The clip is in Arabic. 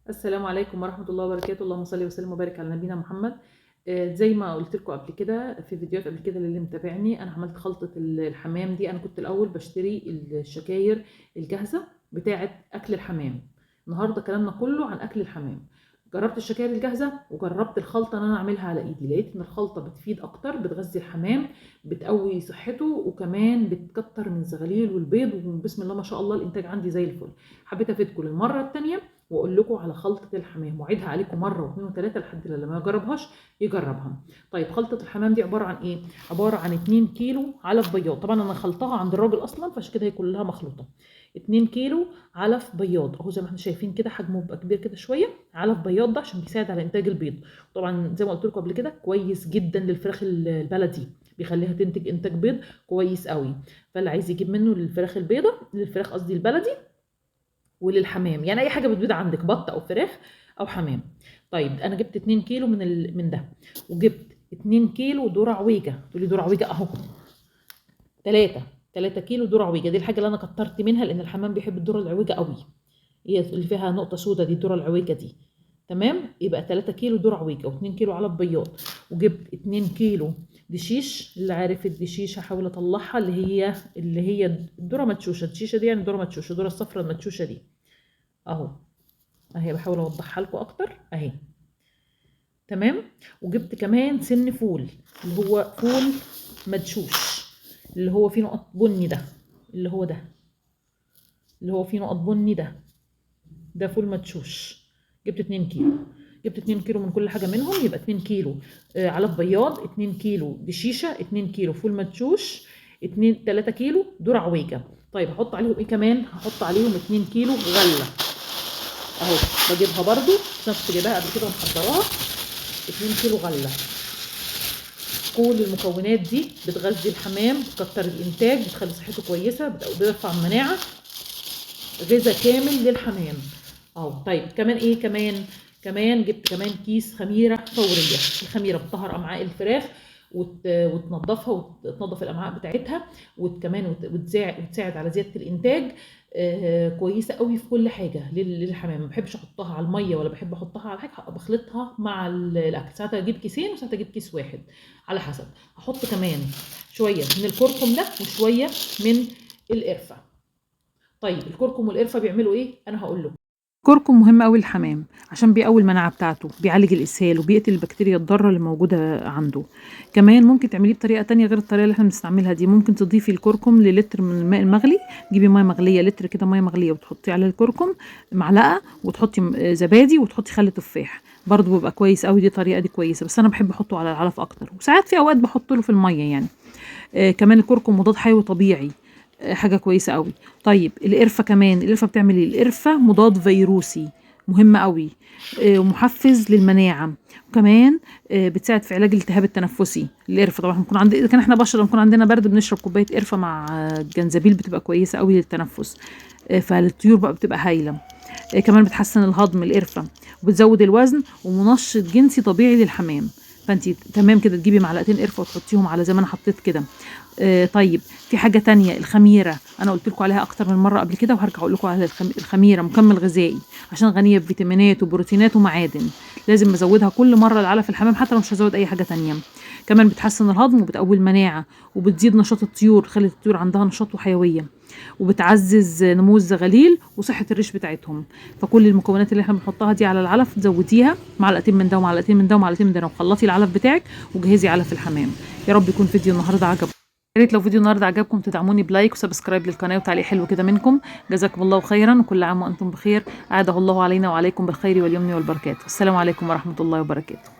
السلام عليكم ورحمة الله وبركاته. اللهم صل وسلم وبارك على نبينا محمد. زي ما قلت لكم قبل كده في فيديوهات قبل كده للي متابعني، انا عملت خلطة الحمام دي. انا كنت الاول بشتري الشكاير الجاهزة بتاعة اكل الحمام. النهارده كلامنا كله عن اكل الحمام. جربت الشكاير الجاهزة وجربت الخلطة ان انا اعملها على ايدي، لقيت ان الخلطة بتفيد اكتر، بتغذي الحمام، بتقوي صحته، وكمان بتكتر من زغاليل والبيض، وبسم الله ما شاء الله الانتاج عندي زي الفل. حبيت افيدكم للمرة التانية واقول لكم على خلطه الحمام، واعيدها عليكم مره واثنين وثلاثه لحد اللي ما يجربهاش يجربها. طيب خلطه الحمام دي عباره عن ايه؟ عباره عن 2 كيلو علف بياض. طبعا انا خلطها عند الراجل اصلا، فعشان كده هي كلها مخلوطه. 2 كيلو علف بياض اهو، زي ما احنا شايفين كده، حجمه بيبقى كبير كده شويه. علف بياض ده عشان بيساعد على انتاج البيض. طبعا زي ما قلت لكم قبل كده كويس جدا للفراخ البلدي، بيخليها تنتج انتاج بيض كويس قوي. فاللي عايز يجيب منه للفراخ البيضه، للفراخ قصدي البلدي، وللحمام، يعني اي حاجه بتبيض عندك، بط او فراخ او حمام. طيب انا جبت 2 كيلو من ده، وجبت 2 كيلو ذره عويجه. تقولي ذره عويجه اهو، 3 كيلو ذره عويجه. دي الحاجه اللي انا كترت منها، لان الحمام بيحب الذره العويجه قوي، هي اللي فيها نقطه سودا دي، الذره العويجه دي. تمام، يبقى 3 كيلو ذره عويجه و2 كيلو علف بياض. وجبت 2 كيلو دشيش. اللي عارف الدشيش هحاول اطلعها، اللي هي الذره مدشوشه. الدشيشه دي يعني الذره مدشوشه، الذره الصفراء المدشوشه دي اهو. اهي بحاول اوضحها لكم اكتر اهي. تمام. وجبت كمان سن فول، اللي هو فول مدشوش، اللي هو فيه نقط بني ده، اللي هو ده، اللي هو فيه نقط بني ده فول مدشوش. جبت 2 كيلو. جبت 2 كيلو من كل حاجه منهم، يبقى 2 كيلو علف بياض، 2 كيلو دشيشه، 2 كيلو فول مدشوش، 3 كيلو ذره عويجه. طيب هحط عليهم ايه كمان؟ هحط عليهم 2 كيلو غله اهو، بجيبها برضو عشان كنت جايباها قبل كده ومحضراها. 2 كيلو غله. كل المكونات دي بتغذي الحمام، بتكتر الانتاج، بتخلي صحته كويسه، بترفع المناعه، غذاء كامل للحمام اهو. طيب كمان ايه كمان جبت كمان كيس خميره فوريه. الخميره بتطهر امعاء الفراخ وتنظفها وتنظف الامعاء بتاعتها، وكمان وتساعد على زياده الانتاج. كويسه قوي في كل حاجه للحمام. ما بحبش احطها على الميه ولا بحب احطها على حاجه، بخلطها مع الاكل. ساعات اجيب كيسين وساعات اجيب كيس واحد على حسب. هحط كمان شويه من الكركم ده وشويه من القرفه. طيب الكركم والقرفه بيعملوا ايه؟ انا هقول لكم. الكركم مهم قوي للحمام عشان بيقوي المناعه بتاعته، بيعالج الاسهال، وبيقتل البكتيريا الضاره اللي موجوده عنده. كمان ممكن تعمليه بطريقه تانية غير الطريقه اللي احنا بنستعملها دي. ممكن تضيفي الكركم للتر من الماء المغلي. جيبي ميه مغليه، لتر كده ميه مغليه، وتحطي على الكركم معلقه، وتحطي زبادي، وتحطي خل تفاح، برضه بيبقى كويس قوي. دي الطريقه دي كويسه، بس انا بحب احطه على العلف اكتر، وساعات في اوقات بحط له في الميه يعني. كمان الكركم مضاد حيوي طبيعي، حاجه كويسه قوي. طيب القرفه كمان، القرفه بتعمل ايه؟ القرفه مضاد فيروسي مهم قوي، ومحفز للمناعه، وكمان بتساعد في علاج الالتهاب التنفسي. القرفه طبعا بنكون اذا كان احنا بشر بنكون عندنا برد، بنشرب كوبايه قرفه مع جنزبيل، بتبقى كويسه قوي للتنفس. فالطيور بقى بتبقى هايله. كمان بتحسن الهضم القرفه، وبتزود الوزن، ومنشط جنسي طبيعي للحمام. فانت تمام كده تجيبي معلقتين قرفه وتحطيهم على زي ما انا حطيت كده. طيب في حاجه تانية، الخميره. انا قلت لكم عليها اكتر من مره قبل كده، وهرجع اقول لكم على الخميره. مكمل غذائي عشان غنيه بفيتامينات وبروتينات ومعادن. لازم ازودها كل مره العلف الحمام، حتى لو مش هزود اي حاجه تانية. كمان بتحسن الهضم، وبتقوي المناعه، وبتزيد نشاط الطيور، تخلي الطيور عندها نشاط وحيويه، وبتعزز نمو الزغاليل وصحه الريش بتاعتهم. فكل المكونات اللي احنا بنحطها دي على العلف تزوديها معلقتين من ده ومعلقتين من ده ومعلقتين من ده، وخلطي العلف بتاعك وجهزي علف الحمام. يا رب يكون فيديو النهارده عجبكم. يا ريت لو فيديو النهارده عجبكم تدعموني بلايك وسبسكرايب للقناه وتعليق حلو كده منكم. جزاكم الله خيرا، وكل عام وانتم بخير. اعاده الله علينا وعليكم بالخير واليمن والبركات. والسلام عليكم ورحمه الله وبركاته.